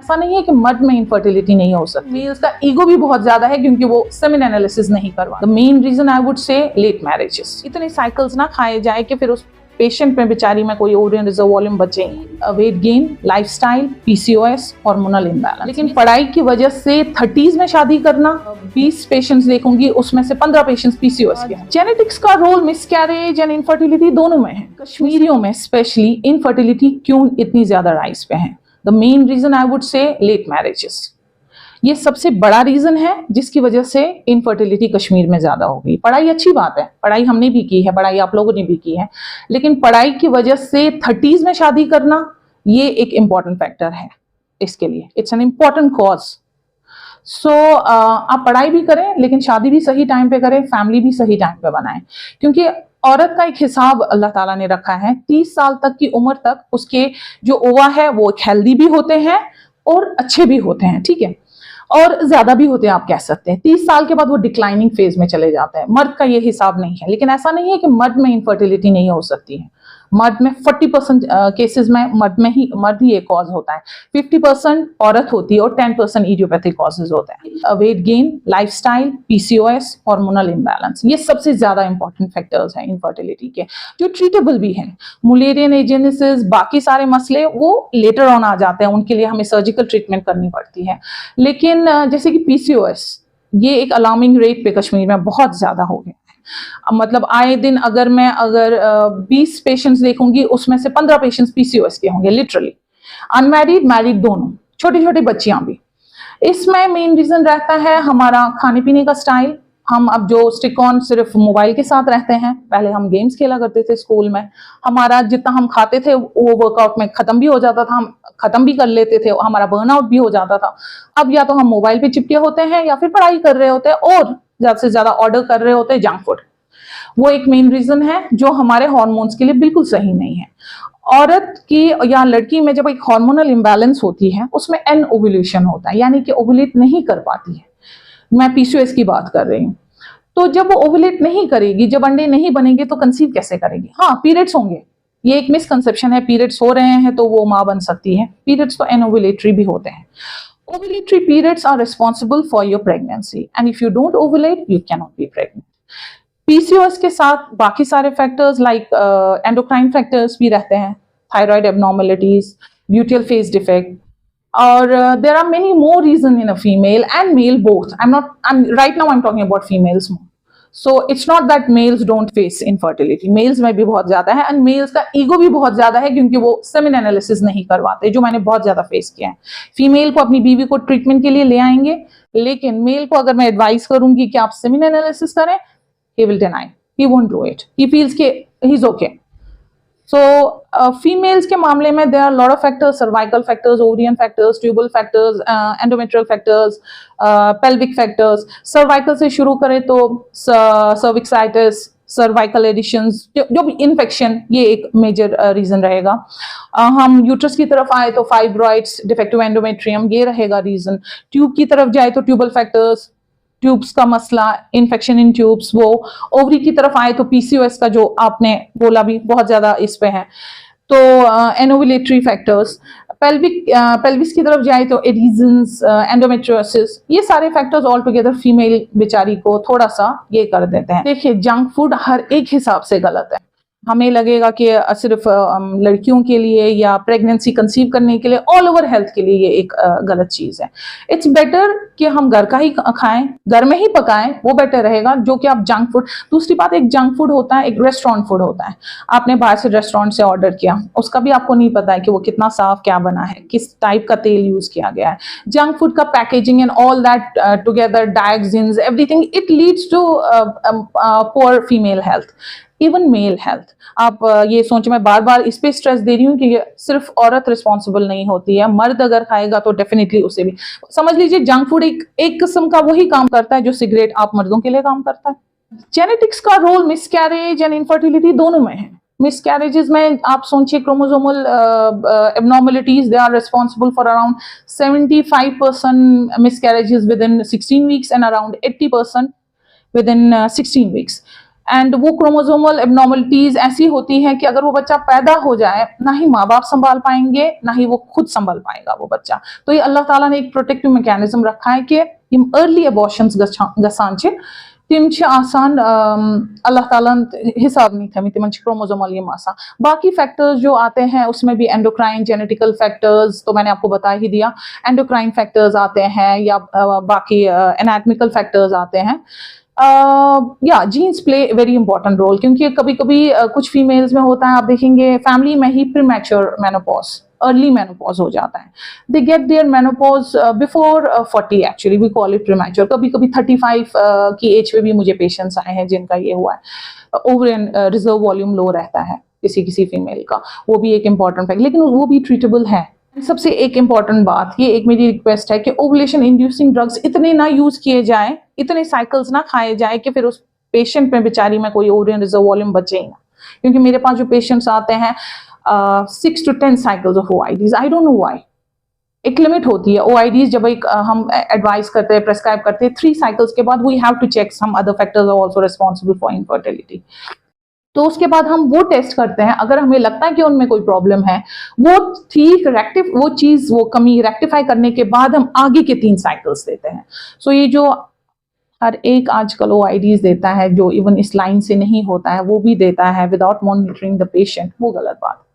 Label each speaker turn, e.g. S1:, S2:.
S1: ऐसा नहीं है कि मर्द में इनफर्टिलिटी नहीं हो सकती। मेल्स का ईगो भी बहुत ज्यादा है क्योंकि वो सेमेन एनालिसिस नहीं करवा। The main reason I would say late marriages. इतने साइकिल्स ना खाए जाए कि फिर उस पेशेंट में बेचारी में कोई ओरियन रिजर्व वॉल्यूम बचे। Weight gain, lifestyle, PCOS, hormonal imbalance. लेकिन पढ़ाई की वजह से 30s में शादी करना, 20 पेशेंट्स देखूंगी उसमें से 15 पेशेंट्स पीसीओएस के हैं। जेनेटिक्स का रोल मिसकैरेज एंड इनफर्टिलिटी दोनों में है। कश्मीरियों में स्पेशली इनफर्टिलिटी क्यों इतनी ज्यादा राइज पे है? The main reason I would say late marriages. ये सबसे बड़ा रीजन है जिसकी वजह से इनफर्टिलिटी कश्मीर में ज्यादा हो गई। पढ़ाई अच्छी बात है, पढ़ाई हमने भी की है, पढ़ाई आप लोगों ने भी की है, लेकिन पढ़ाई की वजह से 30s में शादी करना ये एक इंपॉर्टेंट फैक्टर है इसके लिए। It's an important cause. सो आप पढ़ाई भी करें लेकिन शादी भी सही टाइम पे करें, फैमिली भी सही टाइम पे बनाएं, क्योंकि औरत का एक हिसाब अल्लाह ताला ने रखा है। 30 साल तक की उम्र तक उसके जो ओवा है वो हेल्दी भी होते हैं और अच्छे भी होते हैं, ठीक है, और ज्यादा भी होते हैं आप कह सकते हैं। 30 साल के बाद वो डिक्लाइनिंग फेज में चले जाते हैं। मर्द का ये हिसाब नहीं है, लेकिन ऐसा नहीं है कि मर्द में इनफर्टिलिटी नहीं हो सकती है। मर्द में 40% केसेस में मर्द ही एक कॉज होता है, 50% औरत होती है और 10% इडियोपैथिक कॉजेज होते हैं। Weight gain, lifestyle, PCOS, hormonal imbalance, ये सबसे ज्यादा इंपॉर्टेंट फैक्टर्स हैं इनफर्टिलिटी के, जो ट्रीटेबल भी हैं। मुलेरियन एजेनेसिस, बाकी सारे मसले वो लेटर ऑन आ जाते हैं, उनके लिए हमें सर्जिकल ट्रीटमेंट करनी पड़ती है। लेकिन जैसे कि पीसीओएस, ये एक अलार्मिंग रेट पे कश्मीर में बहुत ज्यादा हो गया। मतलब आए दिन अगर 20 पेशेंट्स देखूंगी उसमें से 15 पेशेंट्स पीसीओएस के होंगे, लिटरली। अनमैरिड, मैरिड दोनों, छोटी छोटी बच्चियां भी। इसमें मेन रीजन रहता है हमारा खाने पीने का स्टाइल। हम अब जो स्टिक ऑन सिर्फ मोबाइल के साथ रहते हैं, पहले हम गेम्स खेला करते थे स्कूल में, हमारा जितना हम खाते थे वो वर्कआउट में खत्म भी हो जाता था, हम खत्म भी कर लेते थे, हमारा बर्नआउट भी हो जाता था। अब या तो हम मोबाइल पे चिपके होते हैं या फिर पढ़ाई कर रहे होते हैं और ज्यादा से ज्यादा ऑर्डर कर रहे होते हैं जंक फूड। वो एक मेन रीजन है जो हमारे हार्मोन्स के लिए बिल्कुल सही नहीं है। औरत की या लड़की में जब एक हार्मोनल इम्बैलेंस होती है उसमें एन ओव्यूलेशन होता है, यानी कि ओव्यूलेट नहीं कर पाती है। मैं पीसीओएस की बात कर रही हूँ। तो जब वो ओव्यूलेट नहीं करेगी, जब अंडे नहीं बनेंगे तो कंसीव कैसे करेगी? हाँ, पीरियड्स होंगे, ये एक मिसकंसेप्शन है। पीरियड्स हो रहे हैं तो वो माँ बन सकती है। पीरियड्स तो एन ओव्यूलेटरी भी होते हैं। Ovulatory periods are responsible for your pregnancy, and if you don't ovulate, you cannot be pregnant. PCOS के साथ बाकी सारे फैक्टर्स लाइक एंडोक्राइन फैक्टर्स भी रहते हैं, thyroid abnormalities, luteal phase defect, और there are many more reasons in a female and male both. Right now I'm talking about females more. So it's not that males don't face infertility. Males में भी बहुत ज्यादा है, and males का ego भी बहुत ज्यादा है क्योंकि वो सेमेन एनालिसिस नहीं करवाते, जो मैंने बहुत ज्यादा फेस किया है। फीमेल को अपनी बीवी को ट्रीटमेंट के लिए ले आएंगे, लेकिन मेल को अगर मैं एडवाइस करूंगी कि आप सेमेन एनालिसिस करें, he will deny, he won't do it, he feels कि he's okay. So females के मामले में there are a lot of factors, cervical factors, ovarian factors, tubal factors, endometrial factors, pelvic factors. cervical से शुरू करें तो cervicitis, cervical adhesions, जो भी इन्फेक्शन, ये एक मेजर रीजन रहेगा। हम यूट्रस की तरफ आए तो फाइब्रॉइड्स, डिफेक्टिव एंडोमेट्रियम, ये रहेगा रीजन। ट्यूब की तरफ जाए तो ट्यूबल फैक्टर्स, ट्यूब्स का मसला, इन्फेक्शन इन ट्यूब्स। वो ओवरी की तरफ आए तो पीसीओएस का जो आपने बोला भी बहुत ज्यादा इस पे है। तो एनोवुलेटरी फैक्टर्स, पेल्विस की तरफ जाए तो एडिजन्स, एंडोमेट्रियोसिस, ये सारे फैक्टर्स ऑल टुगेदर फीमेल बेचारी को थोड़ा सा ये कर देते हैं। देखिए, जंक फूड हर एक हिसाब से गलत है। हमें लगेगा कि सिर्फ लड़कियों के लिए या प्रेगनेंसी कंसीव करने के लिए, ऑल ओवर हेल्थ के लिए ये एक गलत चीज है। इट्स बेटर कि हम घर का ही खाएं, घर में ही पकाएं, वो बेटर रहेगा, जो कि आप जंक फूड। दूसरी बात, एक जंक फूड होता है, एक रेस्टोरेंट फूड होता है। आपने बाहर से रेस्टोरेंट से ऑर्डर किया, उसका भी आपको नहीं पता है कि वो कितना साफ क्या बना है, किस टाइप का तेल यूज किया गया है। जंक फूड का packaging and all that together, dioxins, everything, it leads to poor female health, even male health. आप ये सोच, मैं बार बार इस पे स्ट्रेस दे रही हूँ कि सिर्फ औरत रिस्पॉन्सिबल नहीं होती है, मर्द अगर खाएगा तो डेफिनेटली उसे भी। समझ लीजिए, जंक फूड एक किस्म का वही काम करता है जो सिगरेट आप मर्दों के लिए काम करता है। जेनेटिक्स का रोल मिसकैरेज एंड इनफर्टिलिटी दोनों में है। मिसकैरेजेस में आप सोचिए, chromosomal abnormalities, they are responsible for around 75% miscarriages within 16 weeks and around 80% within 16 weeks. And वो क्रोमोसोमल एबनॉर्मलिटीज ऐसी होती हैं कि अगर वो बच्चा पैदा हो जाए, ना ही माँ बाप संभाल पाएंगे, ना ही वो खुद संभाल पाएगा वो बच्चा। तो ये अल्लाह ताला ने एक प्रोटेक्टिव मैकेनिज्म रखा है कि यम अर्ली अबॉर्शंस गसान तिम आसान, अल्लाह ताला हिसाब नहीं थमी तिमन क्रोमोसोमल यम आसान। बाकी फैक्टर्स जो आते हैं उसमें भी एंडोक्राइन जेनेटिकल फैक्टर्स तो मैंने आपको बता ही दिया, एंडोक्राइन फैक्टर्स आते हैं या बाकी एनाटॉमिकल फैक्टर्स आते हैं। या genes play very important role, क्योंकि कभी कभी कुछ फीमेल्स में होता है, आप देखेंगे फैमिली में ही प्रीमैच्योर मेनोपॉज, अर्ली मेनोपॉज हो जाता है, they get their menopause before 40, actually we call it premature. कभी कभी 35 की एज पे भी मुझे पेशेंट्स आए हैं जिनका ये हुआ है। ओवरियन रिजर्व वॉल्यूम लो रहता है किसी किसी फीमेल का, वो भी एक इंपॉर्टेंट फैक्ट, लेकिन वो भी ट्रीटेबल है। सबसे एक इम्पॉर्टेंट बात, ये एक मेरी रिक्वेस्ट है कि ओवुलेशन इंड्यूसिंग ड्रग्स इतने ना यूज किए जाए, इतने साइकिल्स ना खाए जाए कि फिर उस पेशेंट में बेचारी में कोई ओवरियन रिजर्व वॉल्यूम बचे ही ना। क्योंकि मेरे पास जो पेशेंट्स आते हैं 6 to 10 cycles of OIDs, I don't know why. एक लिमिट होती है ओआईडीज जब एक हम एडवाइस करते हैं, प्रेस्क्राइब करते हैं, 3 साइकिल्स के बाद we have to check some other factors are also responsible for infertility. तो उसके बाद हम वो टेस्ट करते हैं, अगर हमें लगता है कि उनमें कोई प्रॉब्लम है, वो ठीक वो चीज, वो कमी रेक्टिफाई करने के बाद हम आगे के 3 साइकिल्स देते हैं। सो ये जो हर एक आजकल ओआईडीज देता है जो इवन इस लाइन से नहीं होता है, वो भी देता है विदाउट मॉनिटरिंग द पेशेंट, वो गलत बात है।